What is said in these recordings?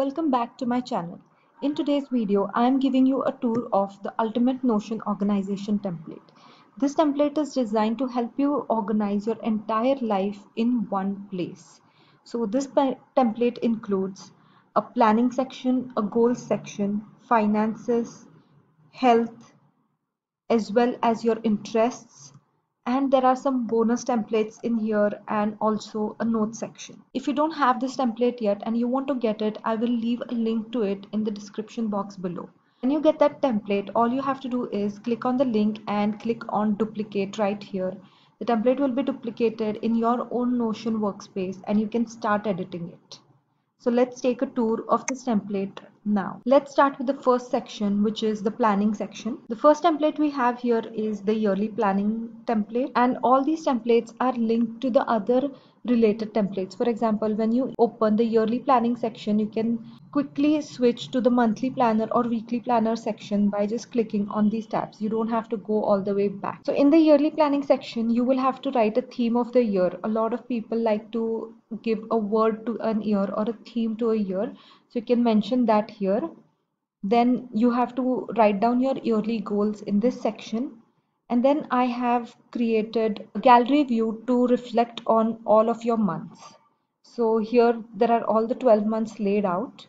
Welcome back to my channel. In today's video, I am giving you a tour of the Ultimate Notion Organization template. This template is designed to help you organize your entire life in one place. So this template includes a planning section, a goals section, finances, health, as well as your interests, and there are some bonus templates in here and also a note section. If you don't have this template yet and you want to get it, I will leave a link to it in the description box below. When you get that template, all you have to do is click on the link and click on duplicate right here. The template will be duplicated in your own Notion workspace and you can start editing it. So let's take a tour of this template now. Let's start with the first section, which is the planning section. The first template we have here is the yearly planning template, and all these templates are linked to the other related templates. For example, when you open the yearly planning section, you can quickly switch to the monthly planner or weekly planner section by just clicking on these tabs. You don't have to go all the way back. So in the yearly planning section, you will have to write a theme of the year. A lot of people like to give a word to an year or a theme to a year. So you can mention that here. Then you have to write down your yearly goals in this section. And then I have created a gallery view to reflect on all of your months. So here there are all the 12 months laid out.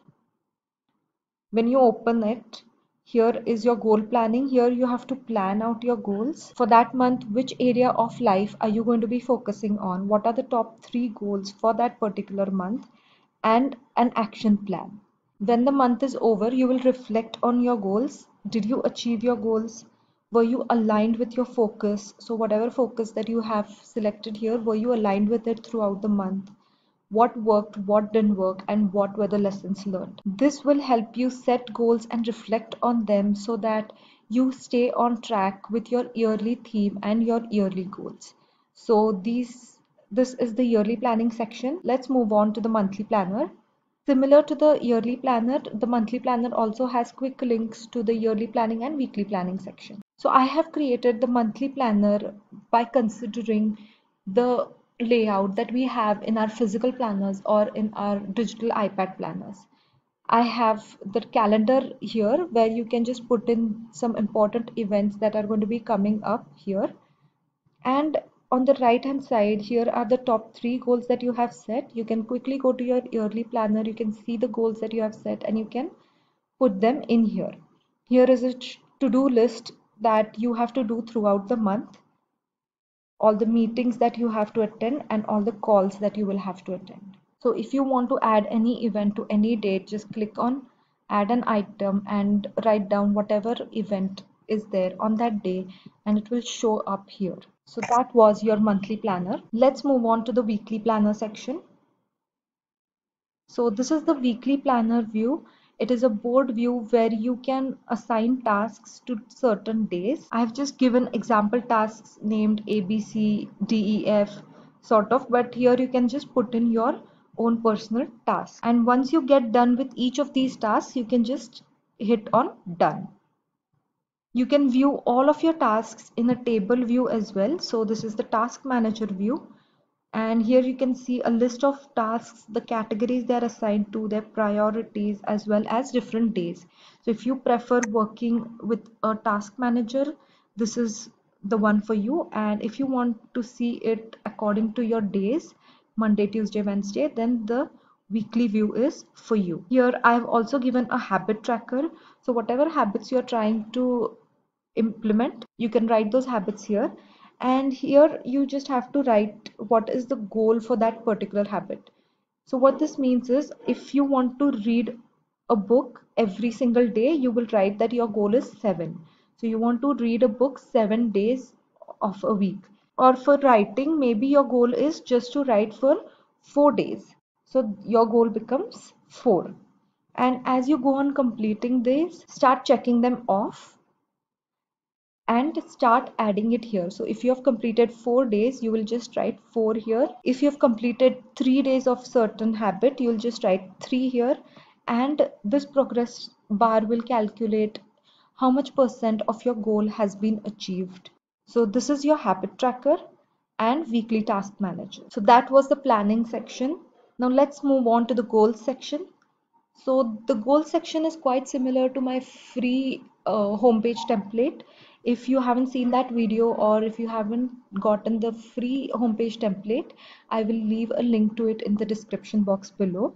When you open it, here is your goal planning. Here you have to plan out your goals for that month. Which area of life are you going to be focusing on? What are the top 3 goals for that particular month? And an action plan. When the month is over, you will reflect on your goals. Did you achieve your goals? Were you aligned with your focus? So whatever focus that you have selected here, were you aligned with it throughout the month? What worked, what didn't work, and what were the lessons learned. This will help you set goals and reflect on them so that you stay on track with your yearly theme and your yearly goals. So this is the yearly planning section. Let's move on to the monthly planner. Similar to the yearly planner, the monthly planner also has quick links to the yearly planning and weekly planning section. So I have created the monthly planner by considering the layout that we have in our physical planners or in our digital iPad planners. I have the calendar here where you can just put in some important events that are going to be coming up here. And on the right hand side, here are the top 3 goals that you have set. You can quickly go to your yearly planner. You can see the goals that you have set and you can put them in here. Here is a to-do list that you have to do throughout the month, all the meetings that you have to attend and all the calls that you will have to attend. So if you want to add any event to any date, just click on add an item and write down whatever event is there on that day and it will show up here. So that was your monthly planner. Let's move on to the weekly planner section. So this is the weekly planner view. It is a board view where you can assign tasks to certain days. I've just given example tasks named A, B, C, D, E, F sort of, but here you can just put in your own personal task. And once you get done with each of these tasks, you can just hit on done. You can view all of your tasks in a table view as well. So this is the task manager view. And here you can see a list of tasks, the categories they are assigned to, their priorities, as well as different days. So if you prefer working with a task manager, this is the one for you. And if you want to see it according to your days, Monday, Tuesday, Wednesday, then the weekly view is for you. Here I have also given a habit tracker. So whatever habits you're trying to implement, you can write those habits here. And here you just have to write what is the goal for that particular habit. So what this means is if you want to read a book every single day, you will write that your goal is 7. So you want to read a book 7 days of a week. Or for writing, maybe your goal is just to write for 4 days. So your goal becomes 4. And as you go on completing this, start checking them off and start adding it here. So if you have completed 4 days, you will just write 4 here. If you have completed 3 days of certain habit, you will just write 3 here. And this progress bar will calculate how much % of your goal has been achieved. So this is your habit tracker and weekly task manager. So that was the planning section. Now let's move on to the goals section. So the goal section is quite similar to my free homepage template. If you haven't seen that video, or if you haven't gotten the free homepage template, I will leave a link to it in the description box below.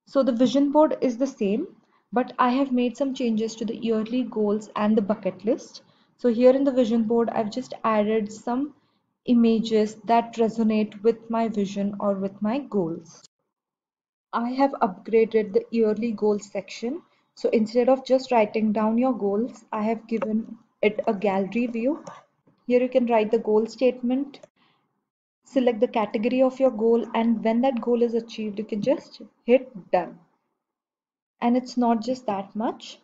So the vision board is the same, but I have made some changes to the yearly goals and the bucket list. So here in the vision board, I've just added some images that resonate with my vision or with my goals. I have upgraded the yearly goals section. So instead of just writing down your goals, I have given it a gallery view. Here you can write the goal statement, select the category of your goal, and when that goal is achieved, you can just hit done. And it's not just that much.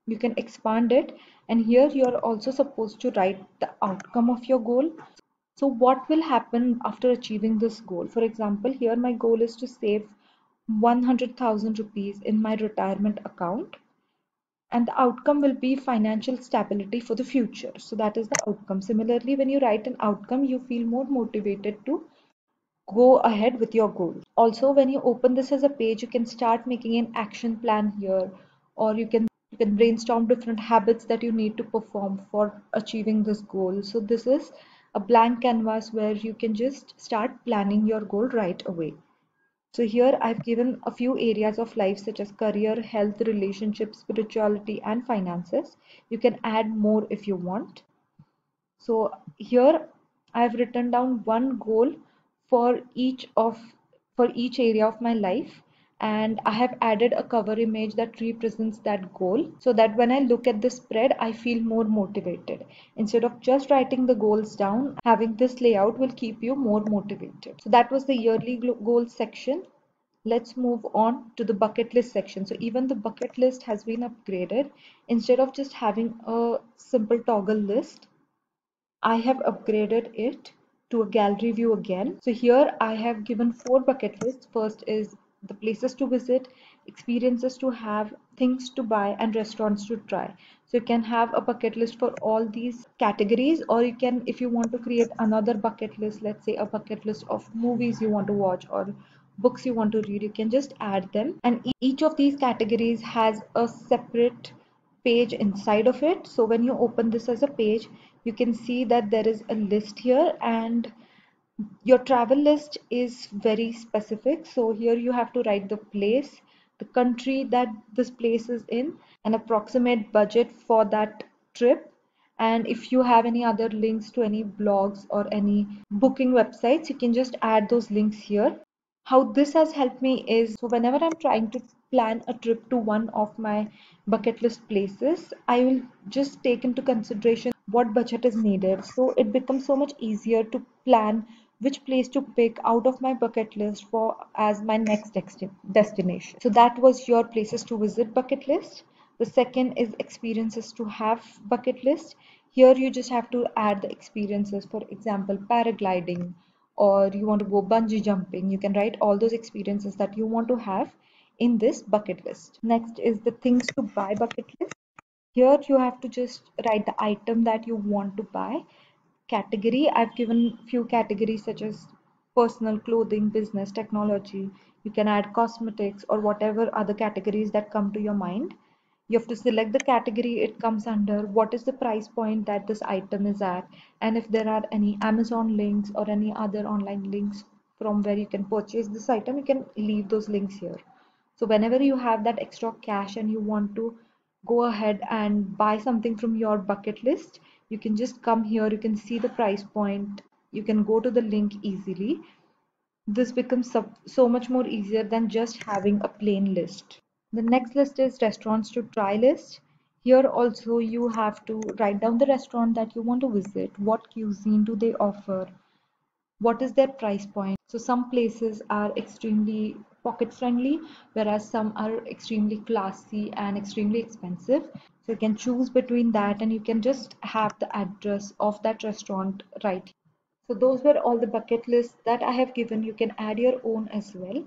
You can expand it, and here you're also supposed to write the outcome of your goal. So what will happen after achieving this goal? For example, here my goal is to save 100,000 rupees in my retirement account, and the outcome will be financial stability for the future. So that is the outcome. Similarly, when you write an outcome, you feel more motivated to go ahead with your goal. Also, when you open this as a page, you can start making an action plan here, or you can brainstorm different habits that you need to perform for achieving this goal. So this is a blank canvas where you can just start planning your goal right away. So here I've given a few areas of life such as career, health, relationships, spirituality, and finances. You can add more if you want. So here I've written down one goal for each area of my life, and I have added a cover image that represents that goal, so that when I look at the spread I feel more motivated. Instead of just writing the goals down, having this layout will keep you more motivated. So that was the yearly goals section. Let's move on to the bucket list section. So even the bucket list has been upgraded. Instead of just having a simple toggle list, I have upgraded it to a gallery view again. So here I have given 4 bucket lists. First is the places to visit, experiences to have, things to buy, and restaurants to try. So you can have a bucket list for all these categories, or you can, if you want to create another bucket list, let's say a bucket list of movies you want to watch or books you want to read, you can just add them. And each of these categories has a separate page inside of it. So when you open this as a page, you can see that there is a list here, and your travel list is very specific. So here you have to write the place, the country that this place is in, an approximate budget for that trip. And if you have any other links to any blogs or any booking websites, you can just add those links here. How this has helped me is, so whenever I'm trying to plan a trip to one of my bucket list places, I will just take into consideration what budget is needed. So it becomes so much easier to plan which place to pick out of my bucket list for as my next destination. So that was your places to visit bucket list. The second is experiences to have bucket list. Here you just have to add the experiences, for example, paragliding, or you want to go bungee jumping. You can write all those experiences that you want to have in this bucket list. Next is the things to buy bucket list. Here you have to just write the item that you want to buy. Category, I've given few categories such as personal, clothing, business, technology. You can add cosmetics or whatever other categories that come to your mind. You have to select the category it comes under, what is the price point that this item is at, and if there are any Amazon links or any other online links from where you can purchase this item, you can leave those links here. So whenever you have that extra cash and you want to go ahead and buy something from your bucket list, you can just come here, you can see the price point, you can go to the link easily. This becomes so much more easier than just having a plain list. The next list is restaurants to try list. Here also you have to write down the restaurant that you want to visit, what cuisine do they offer, what is their price point. So some places are extremely pocket friendly, whereas some are extremely classy and extremely expensive. So you can choose between that, and you can just have the address of that restaurant right here. So those were all the bucket lists that I have given. You can add your own as well.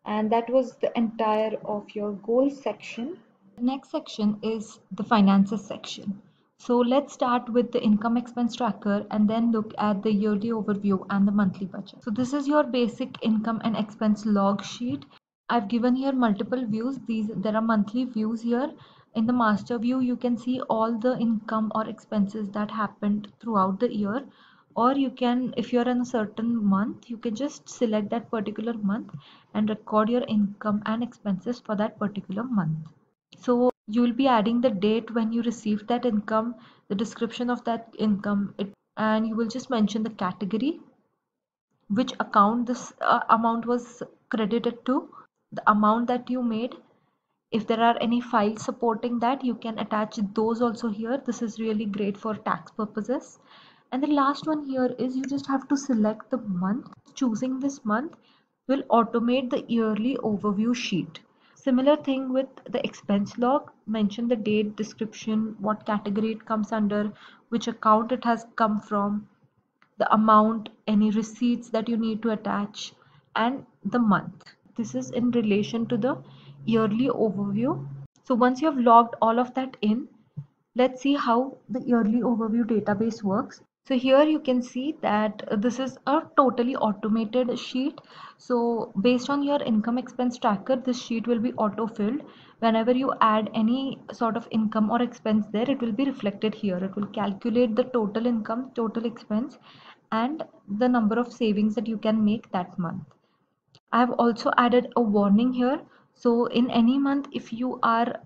And that was the entire of your goals section. The next section is the finances section. So let's start with the income expense tracker and then look at the yearly overview and the monthly budget. So this is your basic income and expense log sheet. I've given here multiple views. There are monthly views here. In the master view, you can see all the income or expenses that happened throughout the year. Or you can, if you're in a certain month, you can just select that particular month and record your income and expenses for that particular month. So you will be adding the date when you received that income, the description of that income, and you will just mention the category, which account this amount was credited to, the amount that you made. If there are any files supporting that, you can attach those also here. This is really great for tax purposes. And the last one here is you just have to select the month. Choosing this month will automate the yearly overview sheet. Similar thing with the expense log. Mention the date, description, what category it comes under, which account it has come from, the amount, any receipts that you need to attach, and the month. This is in relation to the yearly overview. So once you have logged all of that in, let's see how the yearly overview database works. So here you can see that this is a totally automated sheet. So based on your income expense tracker, this sheet will be auto-filled. Whenever you add any sort of income or expense there, it will be reflected here. It will calculate the total income, total expense, and the number of savings that you can make that month. I have also added a warning here. So in any month, if you are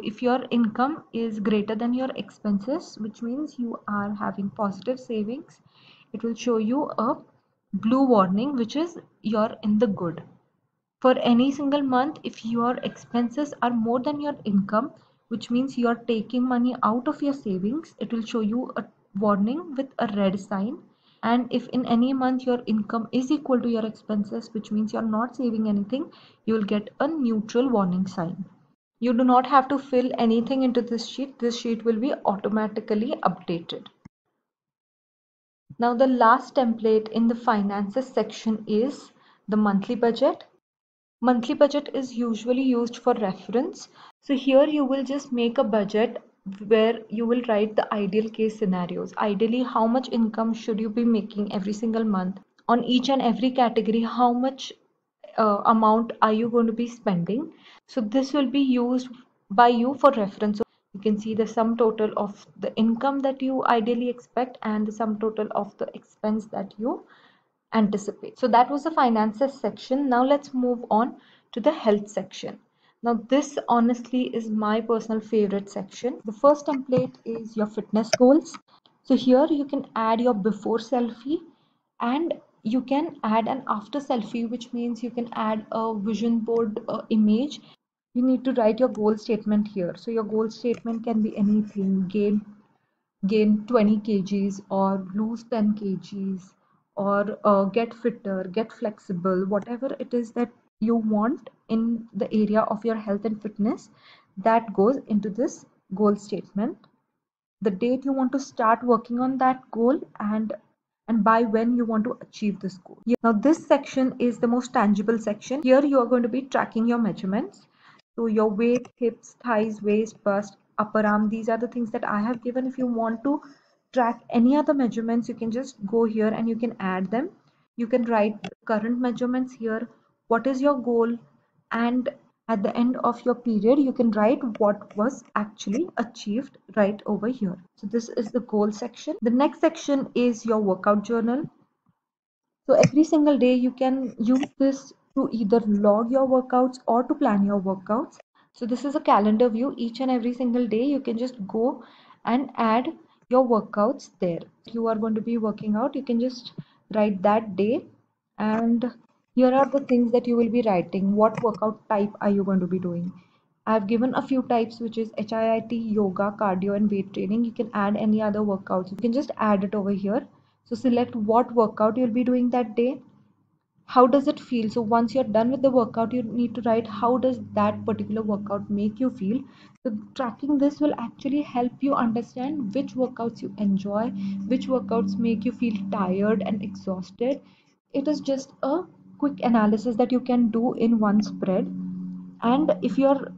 if your income is greater than your expenses, which means you are having positive savings, it will show you a blue warning, which is you're in the good. For any single month, if your expenses are more than your income, which means you're taking money out of your savings, it will show you a warning with a red sign. And if in any month your income is equal to your expenses, which means you're not saving anything, you will get a neutral warning sign. You do not have to fill anything into this sheet. This sheet will be automatically updated. Now the last template in the finances section is the monthly budget. Monthly budget is usually used for reference. So here you will just make a budget where you will write the ideal case scenarios. Ideally, how much income should you be making every single month? On each and every category, how much amount are you going to be spending? So this will be used by you for reference. So you can see the sum total of the income that you ideally expect and the sum total of the expense that you anticipate. So that was the finances section. Now let's move on to the health section. Now this honestly is my personal favorite section. The first template is your fitness goals. So here you can add your before selfie and you can add an after selfie, which means you can add a vision board image. You need to write your goal statement here. So your goal statement can be anything: gain 20 kgs or lose 10 kgs or get fitter, get flexible, whatever it is that you want in the area of your health and fitness, that goes into this goal statement. The date you want to start working on that goal, and by when you want to achieve this goal. Now this section is the most tangible section. Here you are going to be tracking your measurements. So your weight, hips, thighs, waist, bust, upper arm, these are the things that I have given. If you want to track any other measurements, you can just go here and you can add them. You can write the current measurements here, what is your goal, and at the end of your period, you can write what was actually achieved right over here. So this is the goal section. The next section is your workout journal. So every single day you can use this to either log your workouts or to plan your workouts. So this is a calendar view. Each and every single day you can just go and add your workouts there. You are going to be working out, you can just write that day, and here are the things that you will be writing. What workout type are you going to be doing? I've given a few types, which is HIIT, yoga, cardio, and weight training. You can add any other workouts. You can just add it over here. So select what workout you'll be doing that day. How does it feel? So once you're done with the workout, you need to write how does that particular workout make you feel. So tracking this will actually help you understand which workouts you enjoy, which workouts make you feel tired and exhausted. It is just a quick analysis that you can do in one spread. And if you're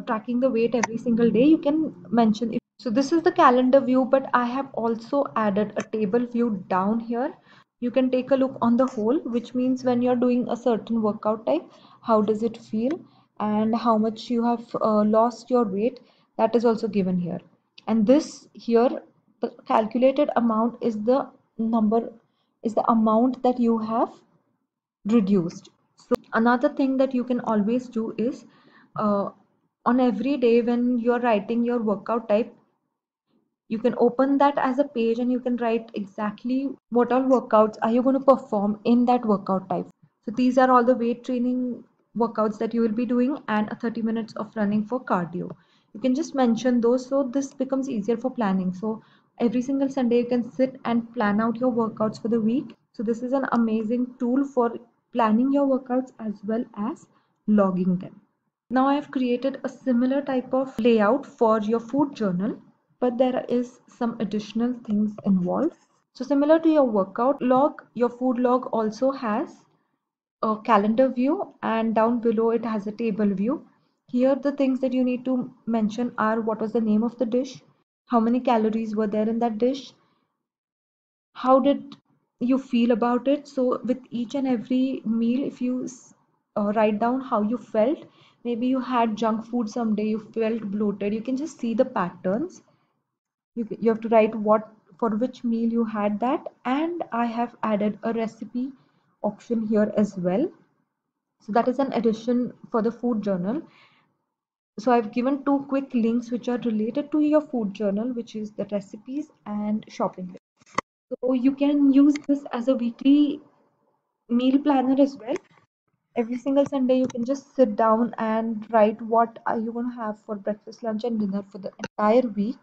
tracking the weight every single day, you can mention it. So this is the calendar view, but I have also added a table view down here. You can take a look on the whole, which means when you're doing a certain workout type, how does it feel and how much you have lost your weight, that is also given here. And this here, the calculated amount is the number, is the amount that you have reduced. So another thing that you can always do is uh, on every day when you're writing your workout type, you can open that as a page and you can write exactly what all workouts are you going to perform in that workout type. So these are all the weight training workouts that you will be doing and a 30 minutes of running for cardio. You can just mention those so this becomes easier for planning. So every single Sunday you can sit and plan out your workouts for the week. So this is an amazing tool for planning your workouts as well as logging them. Now I have created a similar type of layout for your food journal, but there is some additional things involved. So similar to your workout log, your food log also has a calendar view, and down below it has a table view. Here the things that you need to mention are what was the name of the dish, how many calories were there in that dish, how did you feel about it. So with each and every meal, if you write down how you felt, maybe you had junk food someday, you felt bloated, you can just see the patterns. You have to write what for which meal you had that, and I have added a recipe option here as well. So that is an addition for the food journal. So I've given two quick links which are related to your food journal, which is the recipes and shopping list. So you can use this as a weekly meal planner as well. Every single Sunday, you can just sit down and write what are you going to have for breakfast, lunch, and dinner for the entire week.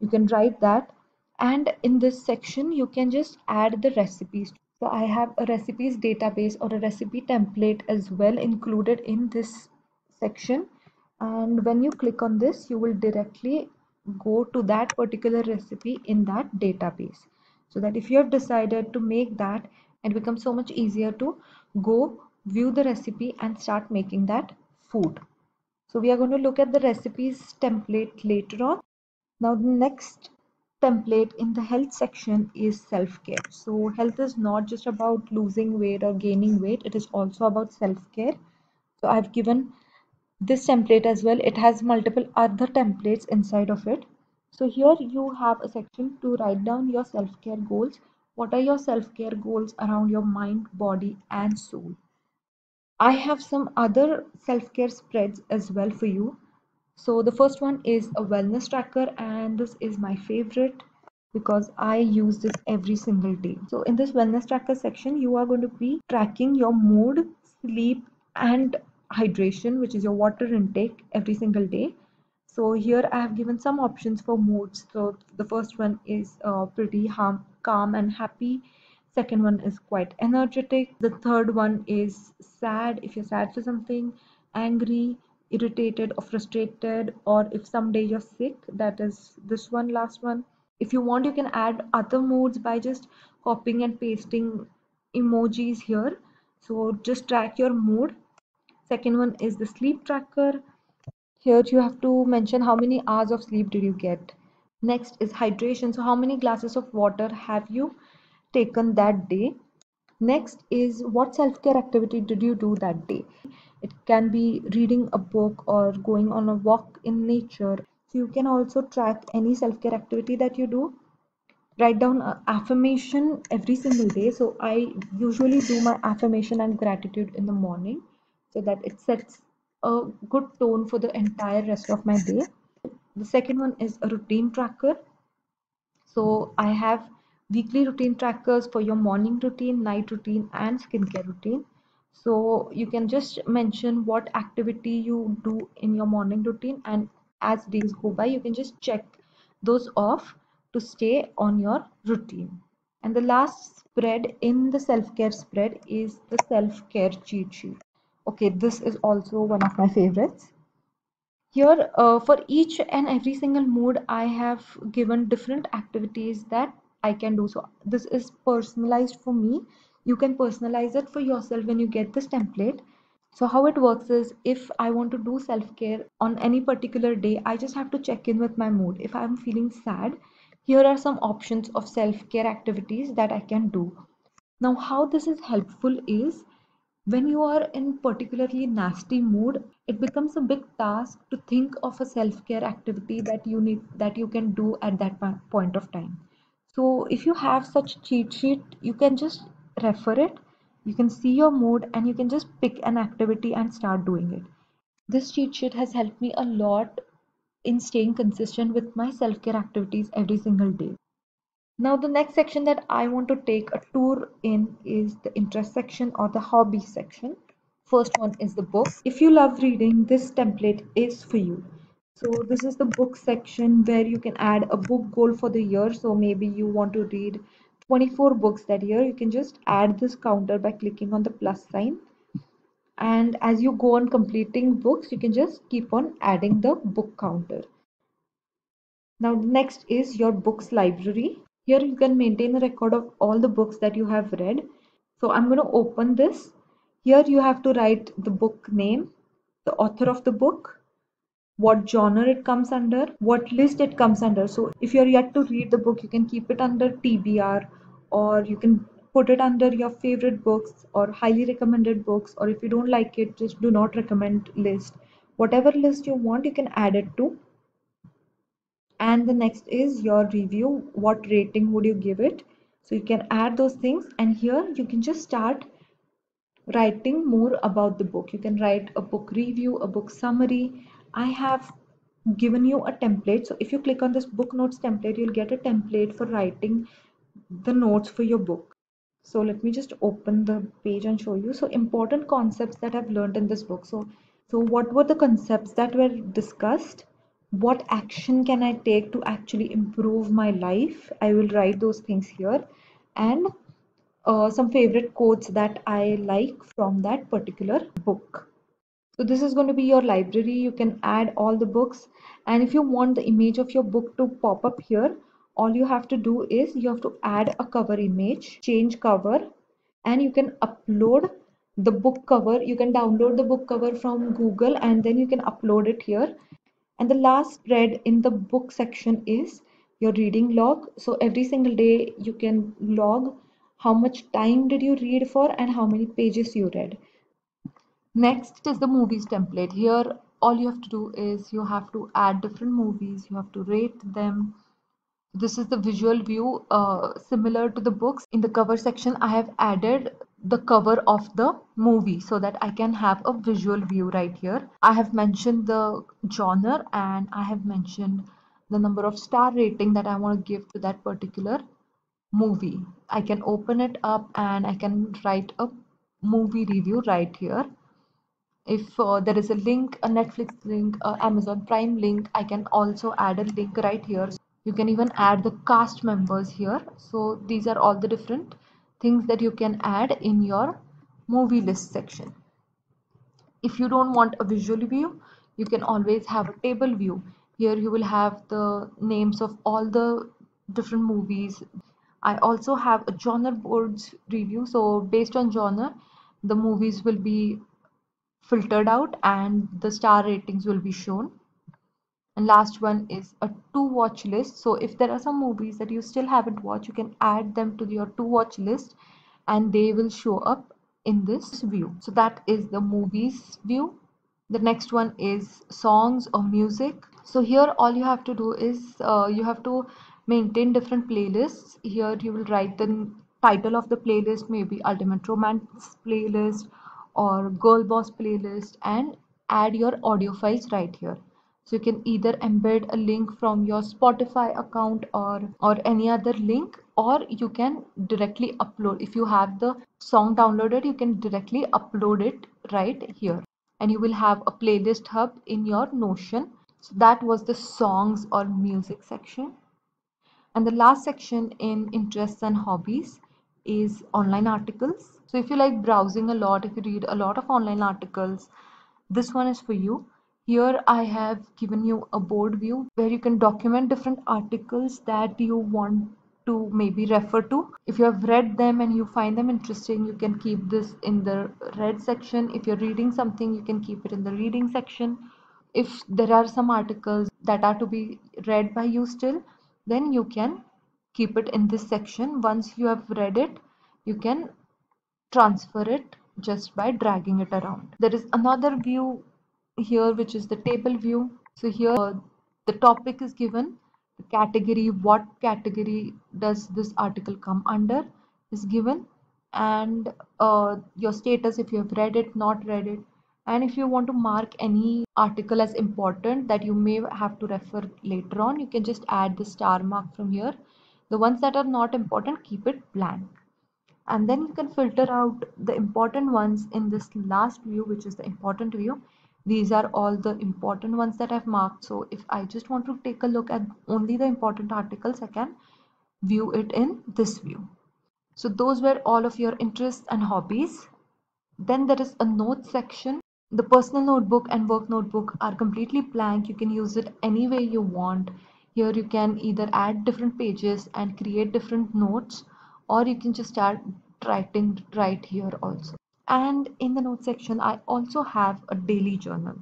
You can write that, and in this section, you can just add the recipes. So I have a recipes database or a recipe template as well included in this section. And when you click on this, you will directly go to that particular recipe in that database. So that if you have decided to make that, it becomes so much easier to go view the recipe and start making that food. So we are going to look at the recipes template later on. Now the next template in the health section is self-care. So health is not just about losing weight or gaining weight, it is also about self-care. So I've given this template as well. It has multiple other templates inside of it. So here you have a section to write down your self-care goals. What are your self-care goals around your mind, body, and soul? I have some other self-care spreads as well for you. So the first one is a wellness tracker, and this is my favorite because I use this every single day. So in this wellness tracker section, you are going to be tracking your mood, sleep, and hydration, which is your water intake every single day. So here I have given some options for moods. So the first one is pretty calm and happy. Second one is quite energetic. The third one is sad, if you're sad for something, angry, irritated or frustrated, or if someday you're sick, that is this one, last one. If you want, you can add other moods by just copying and pasting emojis here. So just track your mood. Second one is the sleep tracker. Here you have to mention how many hours of sleep did you get. Next is hydration. So how many glasses of water have you taken that day? Next is what self-care activity did you do that day? It can be reading a book or going on a walk in nature. So you can also track any self-care activity that you do. Write down an affirmation every single day. So I usually do my affirmation and gratitude in the morning so that it sets a good tone for the entire rest of my day. The second one is a routine tracker. So I have weekly routine trackers for your morning routine, night routine, and skincare routine. So you can just mention what activity you do in your morning routine, and as days go by, you can just check those off to stay on your routine. And the last spread in the self-care spread is the self-care cheat sheet. Okay, this is also one of my favorites. Here, for each and every single mood, I have given different activities that I can do. So this is personalized for me. You can personalize it for yourself when you get this template. So how it works is if I want to do self-care on any particular day, I just have to check in with my mood. If I'm feeling sad, here are some options of self-care activities that I can do. Now, how this is helpful is when you are in particularly nasty mood, it becomes a big task to think of a self-care activity that you can do at that point of time. So if you have such cheat sheet, you can just refer it, you can see your mood and you can just pick an activity and start doing it. This cheat sheet has helped me a lot in staying consistent with my self-care activities every single day. Now, the next section that I want to take a tour in is the interest section or the hobby section. First one is the book. If you love reading, this template is for you. So this is the book section where you can add a book goal for the year. So maybe you want to read 24 books that year. You can just add this counter by clicking on the plus sign. And as you go on completing books, you can just keep on adding the book counter. Now, next is your books library. Here you can maintain a record of all the books that you have read. So I'm going to open this. Here you have to write the book name, the author of the book, what genre it comes under, what list it comes under. So if you're yet to read the book, you can keep it under TBR, or you can put it under your favorite books or highly recommended books, or if you don't like it, just do not recommend list. Whatever list you want, you can add it to. And the next is your review. What rating would you give it? So you can add those things, and here you can just start writing more about the book. You can write a book review, a book summary. I have given you a template. So if you click on this book notes template, you'll get a template for writing the notes for your book. So let me just open the page and show you. So important concepts that I've learned in this book. So what were the concepts that were discussed? What action can I take to actually improve my life? I will write those things here. And some favorite quotes that I like from that particular book. So this is going to be your library. You can add all the books. And if you want the image of your book to pop up here, all you have to do is you have to add a cover image, change cover, and you can upload the book cover. You can download the book cover from Google and then you can upload it here. And the last spread in the book section is your reading log. So every single day you can log how much time did you read for and how many pages you read. Next is the movies template. Here, all you have to do is you have to add different movies, you have to rate them. This is the visual view similar to the books. In the cover section, I have added the cover of the movie so that I can have a visual view right here. I have mentioned the genre and I have mentioned the number of star rating that I want to give to that particular movie. I can open it up and I can write a movie review right here. If there is a link, a Netflix link, a Amazon Prime link, I can also add a link right here. You can even add the cast members here. So these are all the different things that you can add in your movie list section. If you don't want a visual view, you can always have a table view. Here you will have the names of all the different movies. I also have a genre boards review. So based on genre, the movies will be filtered out and the star ratings will be shown. And last one is a to watch list. So if there are some movies that you still haven't watched, you can add them to your to watch list and they will show up in this view. So that is the movies view. The next one is songs or music. So here all you have to do is you have to maintain different playlists. Here you will write the title of the playlist, maybe Ultimate Romance playlist or Girl Boss playlist, and add your audio files right here. So you can either embed a link from your Spotify account or any other link, or you can directly upload. If you have the song downloaded, you can directly upload it right here. And you will have a playlist hub in your Notion. So that was the songs or music section. And the last section in interests and hobbies is online articles. So if you like browsing a lot, if you read a lot of online articles, this one is for you. Here I have given you a board view where you can document different articles that you want to maybe refer to. If you have read them and you find them interesting, you can keep this in the read section. If you're reading something, you can keep it in the reading section. If there are some articles that are to be read by you still, then you can keep it in this section. Once you have read it, you can transfer it just by dragging it around. There is another view here, which is the table view. So here the topic is given, the category, what category does this article come under is given, and your status, if you have read it, not read it, and if you want to mark any article as important that you may have to refer later on, you can just add the star mark from here. The ones that are not important, keep it blank, and then you can filter out the important ones in this last view, which is the important view. These are all the important ones that I've marked. So if I just want to take a look at only the important articles, I can view it in this view. So those were all of your interests and hobbies. Then there is a notes section. The personal notebook and work notebook are completely blank. You can use it any way you want. Here you can either add different pages and create different notes, or you can just start writing right here also. And in the notes section, I also have a daily journal.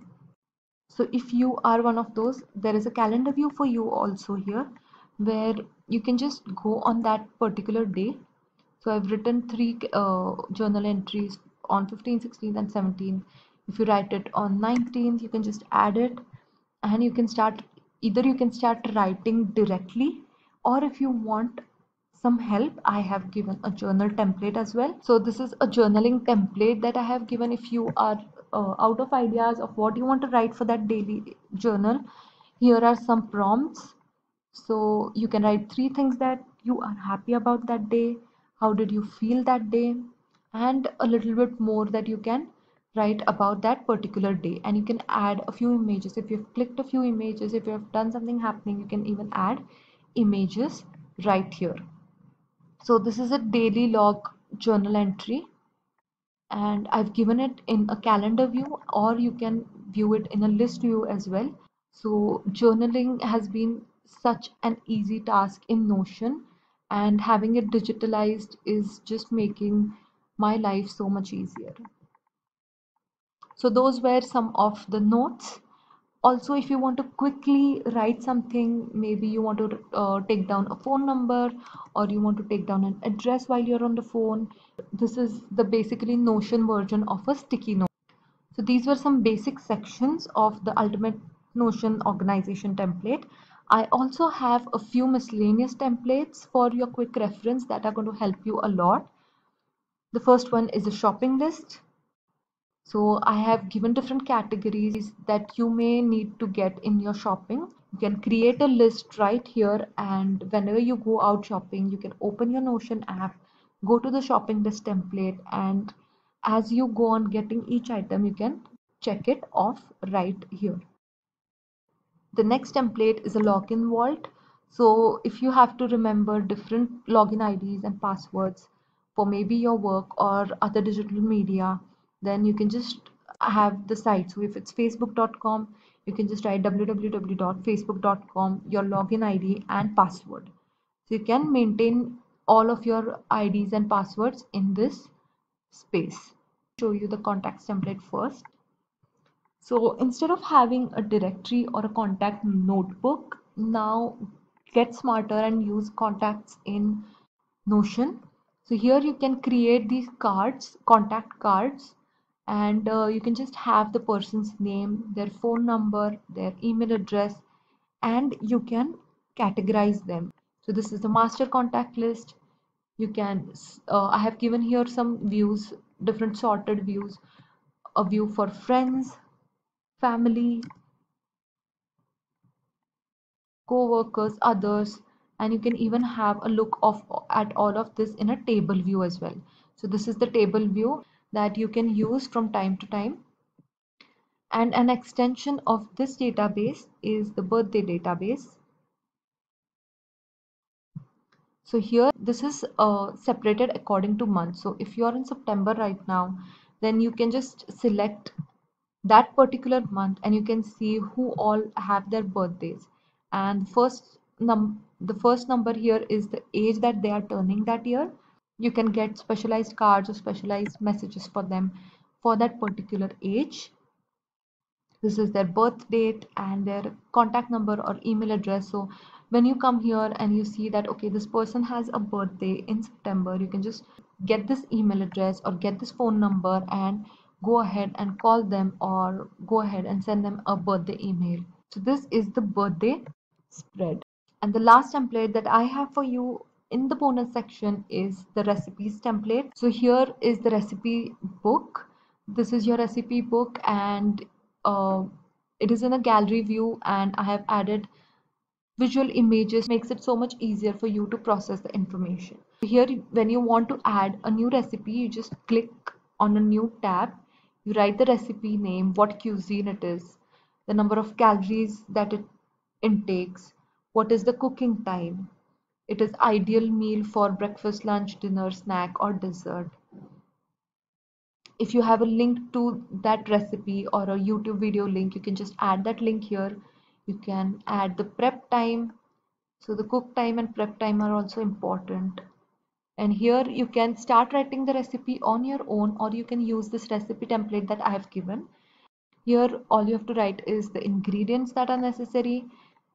So if you are one of those, there is a calendar view for you also here, where you can just go on that particular day. So I've written three journal entries on 15th, 16th, and 17th. If you write it on 19th, you can just add it, and you can start, either you can start writing directly, or if you want some help, I have given a journal template as well. So this is a journaling template that I have given. If you are out of ideas of what you want to write for that daily journal, here are some prompts. So you can write three things that you are happy about that day, how did you feel that day, and a little bit more that you can write about that particular day. And you can add a few images. If you've clicked a few images, if you have done something happening, you can even add images right here. So this is a daily log journal entry, and I've given it in a calendar view, or you can view it in a list view as well. So journaling has been such an easy task in Notion, and having it digitalized is just making my life so much easier. So those were some of the notes. Also, if you want to quickly write something, maybe you want to take down a phone number, or you want to take down an address while you're on the phone, this is the basically Notion version of a sticky note. So these were some basic sections of the Ultimate Notion organization template. I also have a few miscellaneous templates for your quick reference that are going to help you a lot. The first one is a shopping list. So I have given different categories that you may need to get in your shopping. You can create a list right here, and whenever you go out shopping, you can open your Notion app, go to the shopping list template, and as you go on getting each item, you can check it off right here. The next template is a login vault. So if you have to remember different login IDs and passwords for maybe your work or other digital media, then you can just have the site. So if it's facebook.com, you can just write www.facebook.com, your login ID and password. So you can maintain all of your IDs and passwords in this space. Show you the contacts template first. So instead of having a directory or a contact notebook, now get smarter and use contacts in Notion. So here you can create these cards, contact cards, and you can just have the person's name, their phone number, their email address, and you can categorize them. So this is the master contact list. You can, I have given here some views, different sorted views, a view for friends, family, co-workers, others, and you can even have a look of at all of this in a table view as well. So this is the table view that you can use from time to time. And an extension of this database is the birthday database. So here this is separated according to month. So if you are in September right now, then you can just select that particular month and you can see who all have their birthdays. And the first number here is the age that they are turning that year. You can get specialized cards or specialized messages for them for that particular age. This is their birth date and their contact number or email address. So When you come here and you see that, okay, this person has a birthday in September, you can just get this email address or get this phone number and go ahead and call them or go ahead and send them a birthday email. So this is the birthday spread. And the last template that I have for you in the bonus section is the recipes template. So here is the recipe book. This is your recipe book, and uh, it is in a gallery view, and I have added visual images, makes it so much easier for you to process the information. Here, when you want to add a new recipe, you just click on a new tab. You write the recipe name, what cuisine it is, the number of calories that it intakes, what is the cooking time, it is ideal meal for breakfast, lunch, dinner, snack, or dessert. If you have a link to that recipe or a YouTube video link, you can just add that link here. You can add the prep time. So the cook time and prep time are also important. And here you can start writing the recipe on your own, or you can use this recipe template that I have given. Here all you have to write is the ingredients that are necessary.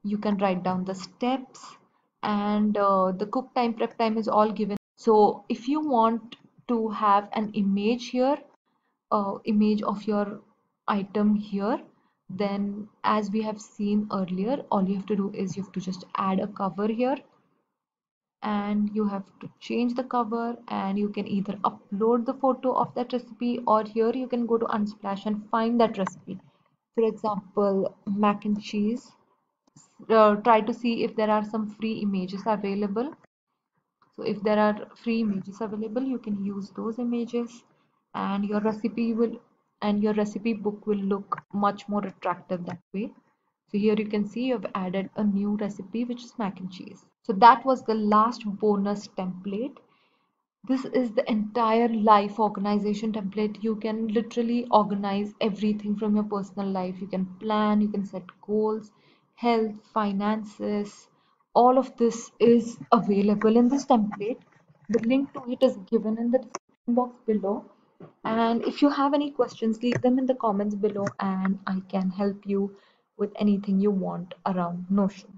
You can write down the steps, and the cook time, prep time is all given. So if you want to have an image here, image of your item here, then as we have seen earlier, all you have to do is you have to just add a cover here, and you have to change the cover, and you can either upload the photo of that recipe, or here you can go to Unsplash and find that recipe. For example, mac and cheese. Try to see if there are some free images available. So if there are free images available, you can use those images, and your recipe book will look much more attractive that way. So here you can see you've added a new recipe, which is mac and cheese. So that was the last bonus template. This is the entire life organization template. You can literally organize everything from your personal life. You can plan, you can set goals, health, finances. All of this is available in this template. The link to it is given in the description box below. And if you have any questions, leave them in the comments below, and I can help you with anything you want around Notion.